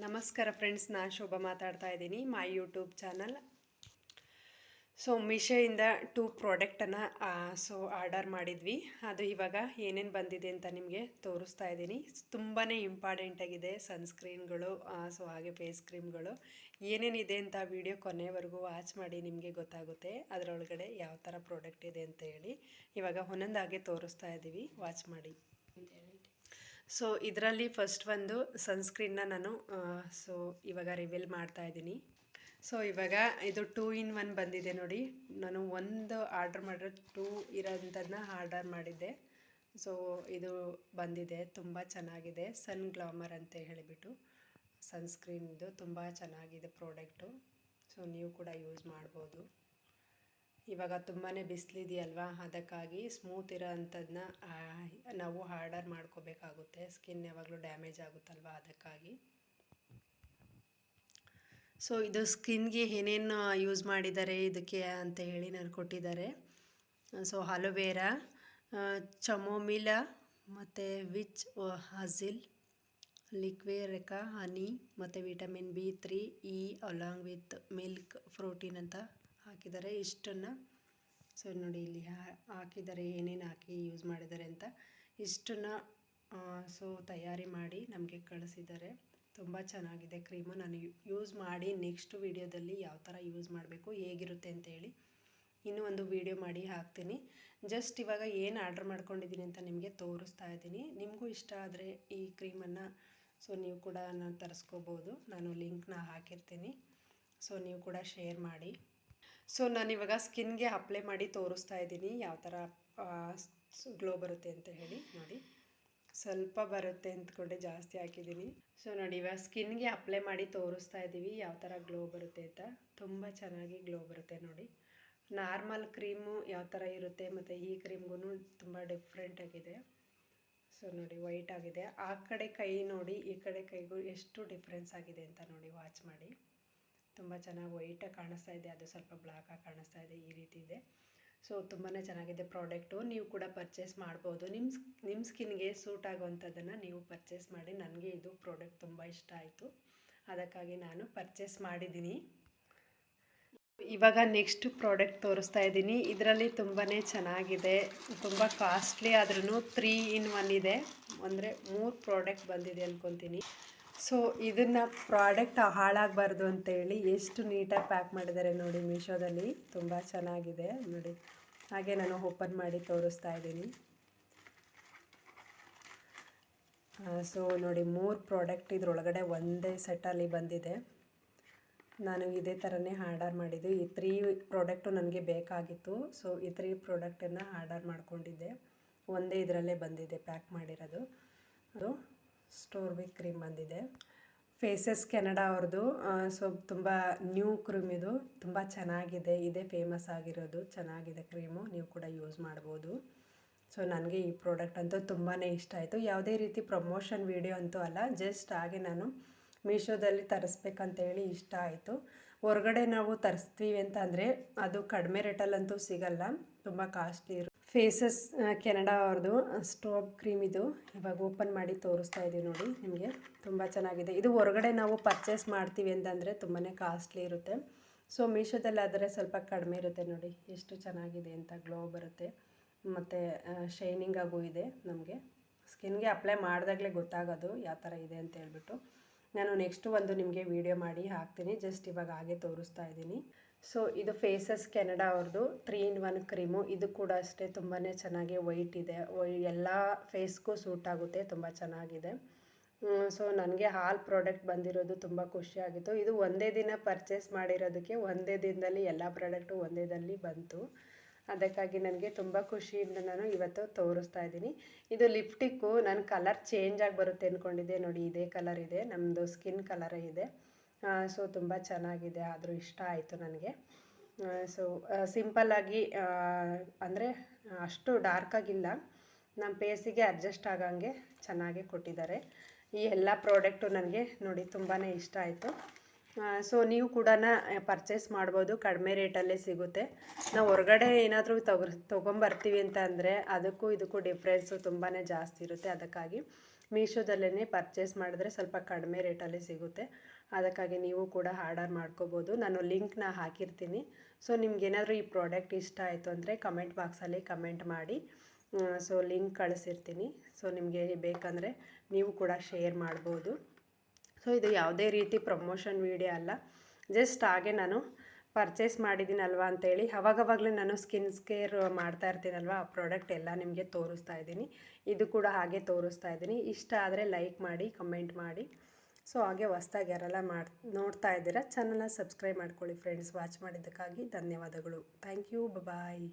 ನಮಸ್ಕಾರ ಫ್ರೆಂಡ್ಸ್, ನಾನು ಶೋಭಾ ಮಾತಾಡ್ತಾ ಇದ್ದೀನಿ ಮೈ ಯೂಟ್ಯೂಬ್ ಚಾನಲ್. ಸೊ ಮೀಶೋಯಿಂದ 2 ಪ್ರಾಡಕ್ಟನ್ನು ಆರ್ಡರ್ ಮಾಡಿದ್ವಿ. ಅದು ಇವಾಗ ಏನೇನು ಬಂದಿದೆ ಅಂತ ನಿಮಗೆ ತೋರಿಸ್ತಾ ಇದ್ದೀನಿ. ತುಂಬಾ ಇಂಪಾರ್ಟೆಂಟಾಗಿದೆ ಸನ್ಸ್ಕ್ರೀನ್ಗಳು, ಹಾಗೆ ಫೇಸ್ ಕ್ರೀಮ್ಗಳು ಏನೇನಿದೆ ಅಂತ ವಿಡಿಯೋ ಕೊನೆವರೆಗೂ ವಾಚ್ ಮಾಡಿ ನಿಮಗೆ ಗೊತ್ತಾಗುತ್ತೆ ಅದರೊಳಗಡೆ ಯಾವ ಥರ ಪ್ರಾಡಕ್ಟ್ ಇದೆ ಅಂತ ಹೇಳಿ. ಇವಾಗ ಒಂದೊಂದಾಗೆ ತೋರಿಸ್ತಾ ಇದ್ದೀವಿ, ವಾಚ್ ಮಾಡಿ. ಸೊ ಇದರಲ್ಲಿ ಫಸ್ಟ್ ಒಂದು ಸನ್ಸ್ಕ್ರೀನ್ನ ನಾನು ಇವಾಗ ರಿವೀಲ್ ಮಾಡ್ತಾ ಇದ್ದೀನಿ. ಸೊ ಇವಾಗ ಇದು 2 in 1 ಬಂದಿದೆ ನೋಡಿ. ನಾನು ಒಂದು ಆರ್ಡರ್ ಮಾಡಿರೋ 2 ಇರೋಂಥದ್ದನ್ನ ಆರ್ಡರ್ ಮಾಡಿದ್ದೆ. ಸೊ ಇದು ಬಂದಿದೆ, ತುಂಬ ಚೆನ್ನಾಗಿದೆ. ಸನ್ ಗ್ಲಾಮರ್ ಅಂತ ಹೇಳಿಬಿಟ್ಟು ಸನ್ಸ್ಕ್ರೀನ್ದು ತುಂಬ ಚೆನ್ನಾಗಿದೆ ಪ್ರಾಡಕ್ಟು. ಸೊ ನೀವು ಕೂಡ ಯೂಸ್ ಮಾಡ್ಬೋದು. ಇವಾಗ ತುಂಬಾ ಬಿಸಿಲಿದೆಯಲ್ವಾ, ಅದಕ್ಕಾಗಿ ಸ್ಮೂತ್ ಇರೋ ಅಂಥದ್ದನ್ನ ನಾವು ಆರ್ಡರ್ ಮಾಡ್ಕೋಬೇಕಾಗುತ್ತೆ. ಸ್ಕಿನ್ ಯಾವಾಗಲೂ ಡ್ಯಾಮೇಜ್ ಆಗುತ್ತಲ್ವ, ಅದಕ್ಕಾಗಿ. ಸೊ ಇದು ಸ್ಕಿನ್ಗೆ ಏನೇನು ಯೂಸ್ ಮಾಡಿದ್ದಾರೆ ಇದಕ್ಕೆ ಅಂತ ಹೇಳಿ ನಾನು ಕೊಟ್ಟಿದ್ದಾರೆ. ಸೊ ಅಲೋವೆರಾ, ಚಮೋಮಿಲಾ ಮತ್ತು ವಿಚ್ ಹಝಿಲ್, ಲಿಕ್ವೇರೆಕಾ, ಹನಿ ಮತ್ತು vitamin B3 E along with milk protein ಅಂತ ಹಾಕಿದ್ದಾರೆ. ಇಷ್ಟನ್ನು ಸೊ ನೋಡಿ ಇಲ್ಲಿ ಹಾಕಿದ್ದಾರೆ, ಏನೇನು ಹಾಕಿ ಯೂಸ್ ಮಾಡಿದ್ದಾರೆ ಅಂತ. ಇಷ್ಟನ್ನು ಸೊ ತಯಾರಿ ಮಾಡಿ ನಮಗೆ ಕಳಿಸಿದ್ದಾರೆ. ತುಂಬ ಚೆನ್ನಾಗಿದೆ ಕ್ರೀಮು. ನಾನು ಯೂಸ್ ಮಾಡಿ ನೆಕ್ಸ್ಟ್ ವೀಡಿಯೋದಲ್ಲಿ ಯಾವ ಥರ ಯೂಸ್ ಮಾಡಬೇಕು, ಹೇಗಿರುತ್ತೆ ಅಂತ ಹೇಳಿ ಇನ್ನೂ ಒಂದು ವೀಡಿಯೋ ಮಾಡಿ ಹಾಕ್ತೀನಿ. ಜಸ್ಟ್ ಇವಾಗ ಏನು ಆರ್ಡ್ರ್ ಮಾಡ್ಕೊಂಡಿದ್ದೀನಿ ಅಂತ ನಿಮಗೆ ತೋರಿಸ್ತಾ ಇದ್ದೀನಿ. ನಿಮಗೂ ಇಷ್ಟ ಆದರೆ ಈ ಕ್ರೀಮನ್ನು ಸೊ ನೀವು ಕೂಡ ತರಿಸ್ಕೋಬೋದು. ನಾನು ಲಿಂಕ್ನ ಹಾಕಿರ್ತೀನಿ, ಸೊ ನೀವು ಕೂಡ ಶೇರ್ ಮಾಡಿ. ಸೊ ನಾನಿವಾಗ ಸ್ಕಿನ್ಗೆ ಅಪ್ಲೈ ಮಾಡಿ ತೋರಿಸ್ತಾ ಇದ್ದೀನಿ ಯಾವ ಥರ ಗ್ಲೋ ಬರುತ್ತೆ ಅಂತ ಹೇಳಿ. ನೋಡಿ, ಸ್ವಲ್ಪ ಬರುತ್ತೆ ಅಂದ್ಕೊಂಡೆ ಜಾಸ್ತಿ ಹಾಕಿದ್ದೀನಿ. ಸೊ ನೋಡಿ, ಇವಾಗ ಸ್ಕಿನ್ಗೆ ಅಪ್ಲೈ ಮಾಡಿ ತೋರಿಸ್ತಾ ಇದ್ದೀವಿ ಯಾವ ಥರ ಗ್ಲೋ ಬರುತ್ತೆ ಅಂತ. ತುಂಬ ಚೆನ್ನಾಗಿ ಗ್ಲೋ ಬರುತ್ತೆ ನೋಡಿ. ನಾರ್ಮಲ್ ಕ್ರೀಮು ಯಾವ ಥರ ಇರುತ್ತೆ ಮತ್ತು ಈ ಕ್ರೀಮ್ಗೂ ತುಂಬ ಡಿಫ್ರೆಂಟ್ ಆಗಿದೆ. ಸೊ ನೋಡಿ, ವೈಟ್ ಆಗಿದೆ. ಆ ಕಡೆ ಕೈ ನೋಡಿ, ಈ ಕಡೆ ಕೈಗೂ ಎಷ್ಟು ಡಿಫ್ರೆನ್ಸ್ ಆಗಿದೆ ಅಂತ ನೋಡಿ, ವಾಚ್ ಮಾಡಿ. ತುಂಬ ಚೆನ್ನಾಗಿ ವೈಟಾಗಿ ಕಾಣಿಸ್ತಾ ಇದೆ, ಅದು ಸ್ವಲ್ಪ ಬ್ಲ್ಯಾಕಾಗಿ ಕಾಣಿಸ್ತಾ ಇದೆ, ಈ ರೀತಿ ಇದೆ. ಸೊ ತುಂಬಾ ಚೆನ್ನಾಗಿದೆ ಪ್ರಾಡಕ್ಟು. ನೀವು ಕೂಡ ಪರ್ಚೇಸ್ ಮಾಡ್ಬೋದು. ನಿಮ್ಮ ಸ್ಕಿನ್ಗೆ ಸೂಟ್ ಆಗುವಂಥದ್ದನ್ನು ನೀವು ಪರ್ಚೇಸ್ ಮಾಡಿ. ನನಗೆ ಇದು ಪ್ರಾಡಕ್ಟ್ ತುಂಬ ಇಷ್ಟ ಆಯಿತು, ಅದಕ್ಕಾಗಿ ನಾನು ಪರ್ಚೇಸ್ ಮಾಡಿದ್ದೀನಿ. ಇವಾಗ ನೆಕ್ಸ್ಟ್ ಪ್ರಾಡಕ್ಟ್ ತೋರಿಸ್ತಾ ಇದ್ದೀನಿ. ಇದರಲ್ಲಿ ತುಂಬಾ ಚೆನ್ನಾಗಿದೆ, ತುಂಬ ಕಾಸ್ಟ್ಲಿ ಆದ್ರೂ 3 in 1 ಇದೆ. ಅಂದರೆ 3 ಪ್ರಾಡಕ್ಟ್ ಬಂದಿದೆ ಅಂದ್ಕೊತೀನಿ. ಸೊ ಇದನ್ನು ಪ್ರಾಡಕ್ಟ್ ಹಾಳಾಗಬಾರ್ದು ಅಂತೇಳಿ ಎಷ್ಟು ನೀಟಾಗಿ ಪ್ಯಾಕ್ ಮಾಡಿದ್ದಾರೆ ನೋಡಿ ಮೀಶೋದಲ್ಲಿ. ತುಂಬ ಚೆನ್ನಾಗಿದೆ ನೋಡಿ. ಹಾಗೆ ನಾನು ಓಪನ್ ಮಾಡಿ ತೋರಿಸ್ತಾ ಇದ್ದೀನಿ. ಸೊ ನೋಡಿ, 3 ಪ್ರಾಡಕ್ಟ್ ಇದರೊಳಗಡೆ ಒಂದೇ ಸೆಟ್ಟಲ್ಲಿ ಬಂದಿದೆ. ನಾನು ಇದೇ ಥರನೇ ಆರ್ಡರ್ ಮಾಡಿದ್ದು. ಈ 3 ಪ್ರಾಡಕ್ಟು ನನಗೆ ಬೇಕಾಗಿತ್ತು. ಸೊ ಈ 3 ಪ್ರಾಡಕ್ಟನ್ನು ಆರ್ಡರ್ ಮಾಡ್ಕೊಂಡಿದ್ದೆ. ಒಂದೇ ಇದರಲ್ಲೇ ಬಂದಿದೆ ಪ್ಯಾಕ್ ಮಾಡಿರೋದು. ಅದು ಸ್ಟೋರ್ವಿಕ್ ಕ್ರೀಮ್ ಬಂದಿದೆ. ಫೇಸಸ್ ಕೆನಡಾ ಅವ್ರದ್ದು. ಸೊ ತುಂಬ ನ್ಯೂ ಕ್ರೀಮ್ ಇದು, ತುಂಬ ಚೆನ್ನಾಗಿದೆ. ಇದೇ ಫೇಮಸ್ ಆಗಿರೋದು. ಚೆನ್ನಾಗಿದೆ ಕ್ರೀಮು, ನೀವು ಕೂಡ ಯೂಸ್ ಮಾಡ್ಬೋದು. ಸೊ ನನಗೆ ಈ ಪ್ರಾಡಕ್ಟ್ ಅಂತೂ ತುಂಬಾ ಇಷ್ಟ ಆಯಿತು. ಯಾವುದೇ ರೀತಿ ಪ್ರಮೋಷನ್ ವೀಡಿಯೋ ಅಂತೂ ಅಲ್ಲ, ಜಸ್ಟ್ ಹಾಗೆ ನಾನು ಮೀಶೋದಲ್ಲಿ ತರಿಸ್ಬೇಕಂತೇಳಿ ಇಷ್ಟ ಆಯಿತು. ಹೊರಗಡೆ ನಾವು ತರಿಸ್ತೀವಿ ಅಂತ ಅಂದರೆ ಅದು ಕಡಿಮೆ ರೇಟಲ್ಲಂತೂ ಸಿಗಲ್ಲ, ತುಂಬ ಕಾಸ್ಟ್ಲಿ ಇರುತ್ತೆ. ಫೇಸಸ್ ಕೆನಡಾ ಅವ್ರದ್ದು ಸ್ಟೋವ್ ಕ್ರೀಮ್ ಇದು. ಇವಾಗ ಓಪನ್ ಮಾಡಿ ತೋರಿಸ್ತಾ ಇದ್ದೀವಿ ನೋಡಿ ನಿಮಗೆ. ತುಂಬ ಚೆನ್ನಾಗಿದೆ. ಇದು ಹೊರಗಡೆ ನಾವು ಪರ್ಚೇಸ್ ಮಾಡ್ತೀವಿ ಅಂತಂದರೆ ತುಂಬಾ ಕಾಸ್ಟ್ಲಿ ಇರುತ್ತೆ. ಸೊ ಮೀಶೋದಲ್ಲಾದರೆ ಸ್ವಲ್ಪ ಕಡಿಮೆ ಇರುತ್ತೆ. ನೋಡಿ ಎಷ್ಟು ಚೆನ್ನಾಗಿದೆ ಅಂತ, ಗ್ಲೋ ಬರುತ್ತೆ ಮತ್ತು ಶೈನಿಂಗ್ ಆಗೂ ಇದೆ. ನಮಗೆ ಸ್ಕಿನ್ಗೆ ಅಪ್ಲೈ ಮಾಡಿದಾಗಲೇ ಗೊತ್ತಾಗೋದು ಯಾವ ಥರ ಇದೆ ಅಂತ ಹೇಳ್ಬಿಟ್ಟು. ನಾನು ನೆಕ್ಸ್ಟ್ ಒಂದು ನಿಮಗೆ ವಿಡಿಯೋ ಮಾಡಿ ಹಾಕ್ತೀನಿ. ಜಸ್ಟ್ ಇವಾಗ ಹಾಗೆ ತೋರಿಸ್ತಾ ಇದ್ದೀನಿ. ಸೊ ಇದು ಫೇಸಸ್ ಕೆನಡಾ ಅವ್ರದ್ದು 3 in 1 ಕ್ರೀಮು. ಇದು ಕೂಡ ಅಷ್ಟೇ ತುಂಬಾ ಚೆನ್ನಾಗಿ ವೈಟ್ ಇದೆ, ಎಲ್ಲ ಫೇಸ್ಗೂ ಸೂಟ್ ಆಗುತ್ತೆ, ತುಂಬ ಚೆನ್ನಾಗಿದೆ. ಸೊ ನನಗೆ ಹಾಲ್ ಪ್ರಾಡಕ್ಟ್ ಬಂದಿರೋದು ತುಂಬ ಖುಷಿಯಾಗಿತ್ತು. ಇದು ಒಂದೇ ದಿನ ಪರ್ಚೇಸ್ ಮಾಡಿರೋದಕ್ಕೆ ಒಂದೇ ದಿನದಲ್ಲಿ ಎಲ್ಲ ಪ್ರಾಡಕ್ಟು ಒಂದೇ ದಿನದಲ್ಲಿ ಬಂತು. ಅದಕ್ಕಾಗಿ ನನಗೆ ತುಂಬ ಖುಷಿಯಿಂದ ನಾನು ಇವತ್ತು ತೋರಿಸ್ತಾ ಇದ್ದೀನಿ. ಇದು ಲಿಪ್ಟಿಕ್ಕು. ನಾನು ಕಲರ್ ಚೇಂಜ್ ಆಗಿ ಬರುತ್ತೆ ಅಂದ್ಕೊಂಡಿದ್ದೆ. ನೋಡಿ, ಇದೇ ಕಲರ್ ಇದೆ, ನಮ್ಮದು ಸ್ಕಿನ್ ಕಲರೇ ಇದೆ. ಸೊ ತುಂಬ ಚೆನ್ನಾಗಿದೆ, ಆದರೂ ಇಷ್ಟ ಆಯಿತು ನನಗೆ. ಸೊ ಸಿಂಪಲ್ಲಾಗಿ ಅಂದರೆ ಅಷ್ಟು ಡಾರ್ಕಾಗಿಲ್ಲ, ನಮ್ಮ ಫೇಸಿಗೆ ಅಡ್ಜಸ್ಟ್ ಆಗಂಗೆ ಚೆನ್ನಾಗಿ ಕೊಟ್ಟಿದ್ದಾರೆ. ಈ ಎಲ್ಲ ಪ್ರಾಡಕ್ಟು ನನಗೆ ನೋಡಿ ತುಂಬಾ ಇಷ್ಟ ಆಯಿತು. ಸೊ ನೀವು ಕೂಡ ಪರ್ಚೇಸ್ ಮಾಡ್ಬೋದು, ಕಡಿಮೆ ರೇಟಲ್ಲೇ ಸಿಗುತ್ತೆ. ನಾವು ಹೊರಗಡೆ ಏನಾದರೂ ತೊಗೊಂಬರ್ತೀವಿ ಅಂತ ಅಂದರೆ ಅದಕ್ಕೂ ಇದಕ್ಕೂ ಡಿಫ್ರೆನ್ಸು ತುಂಬಾ ಜಾಸ್ತಿ ಇರುತ್ತೆ. ಅದಕ್ಕಾಗಿ ಮೀಶೋದಲ್ಲೇ ಪರ್ಚೇಸ್ ಮಾಡಿದ್ರೆ ಸ್ವಲ್ಪ ಕಡಿಮೆ ರೇಟಲ್ಲಿ ಸಿಗುತ್ತೆ. ಅದಕ್ಕಾಗಿ ನೀವು ಕೂಡ ಆರ್ಡರ್ ಮಾಡ್ಕೋಬೋದು. ನಾನು ಲಿಂಕ್ನ ಹಾಕಿರ್ತೀನಿ. ಸೊ ನಿಮ್ಗೇನಾದರೂ ಈ ಪ್ರಾಡಕ್ಟ್ ಇಷ್ಟ ಆಯಿತು ಅಂದರೆ ಕಮೆಂಟ್ ಬಾಕ್ಸಲ್ಲಿ ಕಮೆಂಟ್ ಮಾಡಿ. So link ಕಳಿಸಿರ್ತೀನಿ. ಸೊ ನಿಮಗೆ ಬೇಕಂದರೆ ನೀವು ಕೂಡ ಶೇರ್ ಮಾಡ್ಬೋದು. ಸೊ ಇದು ಯಾವುದೇ ರೀತಿ ಪ್ರಮೋಷನ್ ವೀಡಿಯೋ ಅಲ್ಲ, ಜಸ್ಟ್ ಹಾಗೆ ನಾನು ಪರ್ಚೇಸ್ ಮಾಡಿದ್ದೀನಲ್ವ ಅಂತೇಳಿ ಅವಾಗವಾಗಲೇ ನಾನು ಸ್ಕಿನ್ ಕೇರ್ ಮಾಡ್ತಾ ಇರ್ತೀನಲ್ವ, ಆ ಪ್ರಾಡಕ್ಟ್ ಎಲ್ಲ ನಿಮಗೆ ತೋರಿಸ್ತಾ ಇದ್ದೀನಿ. ಇದು ಕೂಡ ಹಾಗೆ ತೋರಿಸ್ತಾ ಇದ್ದೀನಿ. ಇಷ್ಟ ಆದರೆ ಲೈಕ್ ಮಾಡಿ, ಕಮೆಂಟ್ ಮಾಡಿ. ಸೊ ಹಾಗೆ ಹೊಸ್ದಾಗಿ ಯಾರೆಲ್ಲ ನೋಡ್ತಾ ಇದ್ದೀರಾ ಚಾನಲ್ನ ಸಬ್ಸ್ಕ್ರೈಬ್ ಮಾಡ್ಕೊಳ್ಳಿ ಫ್ರೆಂಡ್ಸ್. ವಾಚ್ ಮಾಡಿದ್ದಕ್ಕಾಗಿ ಧನ್ಯವಾದಗಳು. Thank you. ಬಾಯ್.